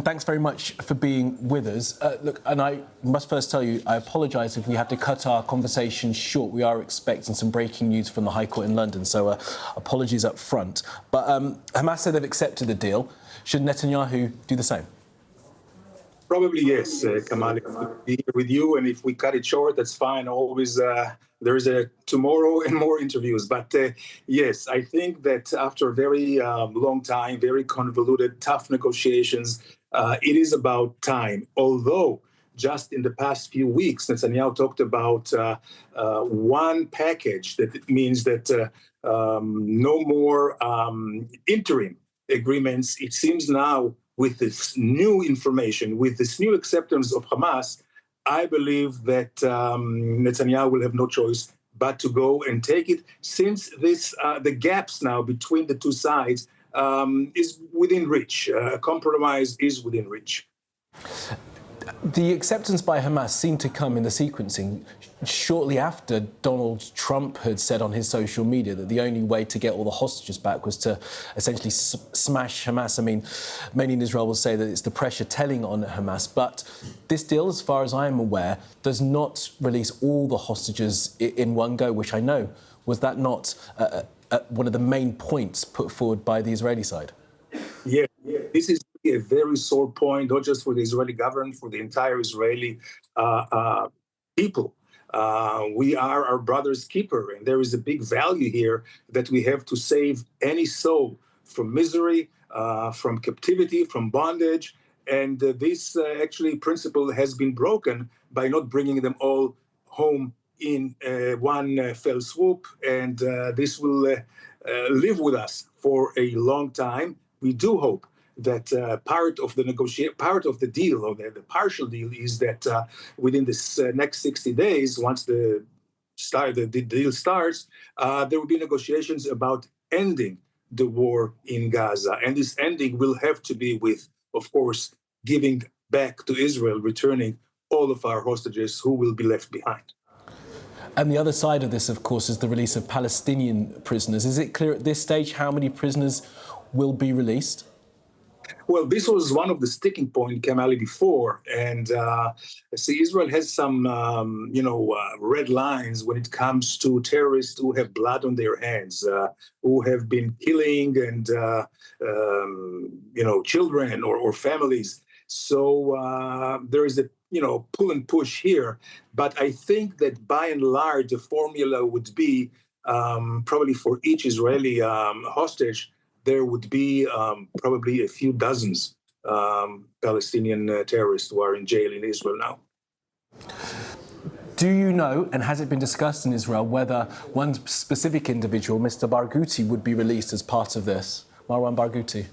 thanks very much for being with us. Look, and I must first tell you, I apologise if we have to cut our conversation short. We are expecting some breaking news from the High Court in London, so apologies up front. But Hamas said they've accepted the deal. Should Netanyahu do the same? Probably yes, Kamal. Be here with you, and if we cut it short, that's fine. Always there's a tomorrow and more interviews. But yes, I think that after a very long time, very convoluted, tough negotiations, it is about time. Although just in the past few weeks, Netanyahu talked about one package that means that no more interim agreements. It seems now, with this new information, with this new acceptance of Hamas, I believe that Netanyahu will have no choice but to go and take it, since the gaps now between the two sides is within reach. A compromise is within reach. The acceptance by Hamas seemed to come in the sequencing shortly after Donald Trump had said on his social media that the only way to get all the hostages back was to essentially smash Hamas. I mean, many in Israel will say that it's the pressure telling on Hamas, but this deal, as far as I am aware, does not release all the hostages in one go, which I know. Was that not one of the main points put forward by the Israeli side? Yeah. This is a very sore point, not just for the Israeli government, for the entire Israeli people. We are our brother's keeper, and there is a big value here that we have to save any soul from misery, from captivity, from bondage. And this actually principle has been broken by not bringing them all home in one fell swoop. And this will live with us for a long time. We do hope that part of the deal, or the partial deal, is that within this next 60 days, once the deal starts, there will be negotiations about ending the war in Gaza. And this ending will have to be with, of course, giving back to Israel, returning all of our hostages who will be left behind. And the other side of this, of course, is the release of Palestinian prisoners. Is it clear at this stage how many prisoners will be released? Well, this was one of the sticking points, Kamali, before. And see, Israel has some, red lines when it comes to terrorists who have blood on their hands, who have been killing and, children or families. So there is a, pull and push here. But I think that by and large, the formula would be probably for each Israeli hostage, there would be probably a few dozens Palestinian terrorists who are in jail in Israel now. Do you know, and has it been discussed in Israel, whether one specific individual, Mr. Barghouti, would be released as part of this? Marwan Barghouti.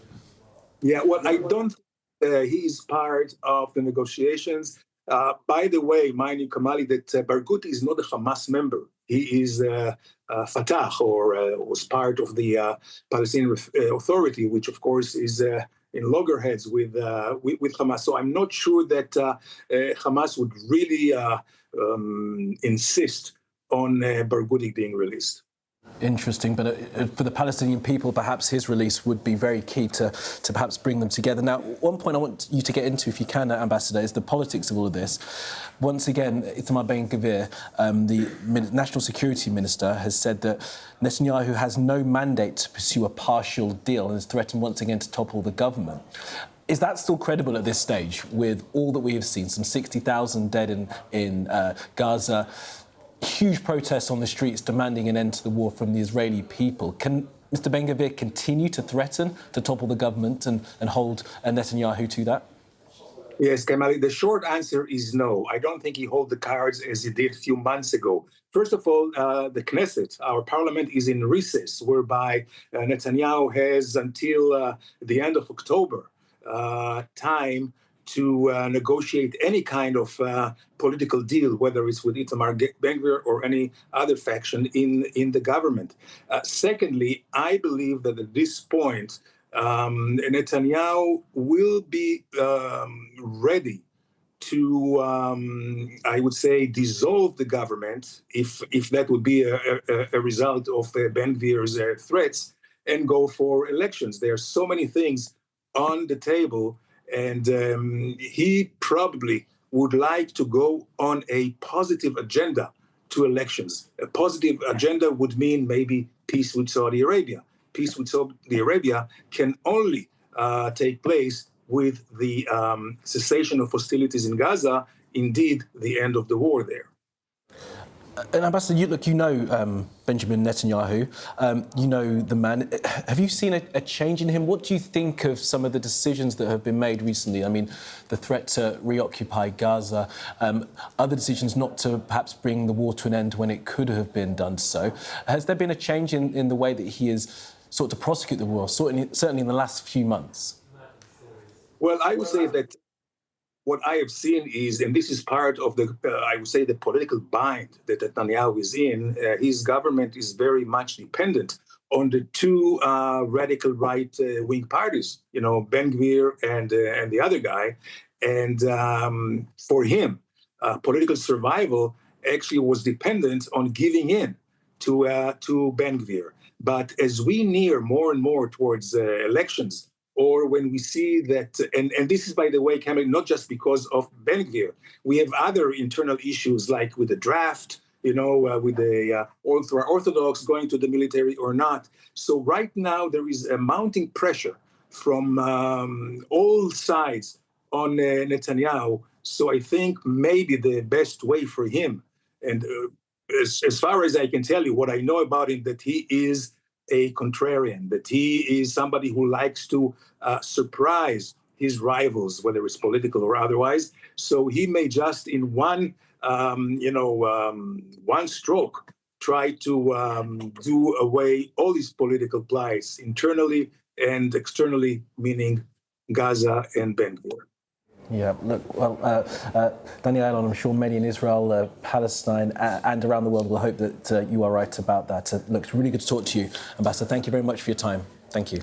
Yeah, well, I don't think he is part of the negotiations. By the way, mind you, Kamali, that Barghouti is not a Hamas member. He is Fatah, or was part of the Palestinian Authority, which, of course, is in loggerheads with Hamas. So I'm not sure that Hamas would really insist on Barghouti being released. Interesting, but for the Palestinian people, perhaps his release would be very key to perhaps bring them together. Now, one point I want you to get into, if you can, Ambassador, is the politics of all of this. Once again, Itamar Ben-Gvir, the National Security Minister, has said that Netanyahu has no mandate to pursue a partial deal and has threatened once again to topple the government. Is that still credible at this stage, with all that we have seen, some 60,000 dead in Gaza, huge protests on the streets demanding an end to the war from the Israeli people? Can Mr. Ben-Gvir continue to threaten to topple the government and hold Netanyahu to that? Yes, Kamali, the short answer is no. I don't think he holds the cards as he did a few months ago. First of all, the Knesset, our parliament, is in recess, whereby Netanyahu has until the end of October time to negotiate any kind of political deal, whether it's with Itamar Ben-Gvir or any other faction in the government. Secondly, I believe that at this point, Netanyahu will be ready to, I would say, dissolve the government, if that would be a result of Ben-Gvir's threats, and go for elections. There are so many things on the table. And he probably would like to go on a positive agenda to elections. A positive agenda would mean maybe peace with Saudi Arabia. Peace with Saudi Arabia can only take place with the cessation of hostilities in Gaza, indeed the end of the war there. And Ambassador, you know Benjamin Netanyahu, you know the man. Have you seen a change in him? What do you think of some of the decisions that have been made recently? I mean, the threat to reoccupy Gaza, other decisions not to perhaps bring the war to an end when it could have been done so. Has there been a change in the way that he is sought to prosecute the war, certainly in the last few months? Well, I would say that what I have seen is, and this is part of the, I would say, the political bind that Netanyahu is in. His government is very much dependent on the two radical right-wing parties, Ben Gvir and the other guy. And for him, political survival actually was dependent on giving in to Ben Gvir. But as we near more and more towards elections, or when we see that, and this is, by the way, coming not just because of Ben Gvir, we have other internal issues like with the draft, with the Orthodox going to the military or not. So right now there is a mounting pressure from all sides on Netanyahu. So I think maybe the best way for him, and as far as I can tell you, what I know about him, that he is a contrarian, that he is somebody who likes to surprise his rivals, whether it's political or otherwise. So he may just in one stroke try to do away all his political plies internally and externally, meaning Gaza and Ben Gvir. Yeah, look, well, Ayalon, I'm sure many in Israel, Palestine, and around the world will hope that you are right about that. Look, it's really good to talk to you, Ambassador. Thank you very much for your time. Thank you.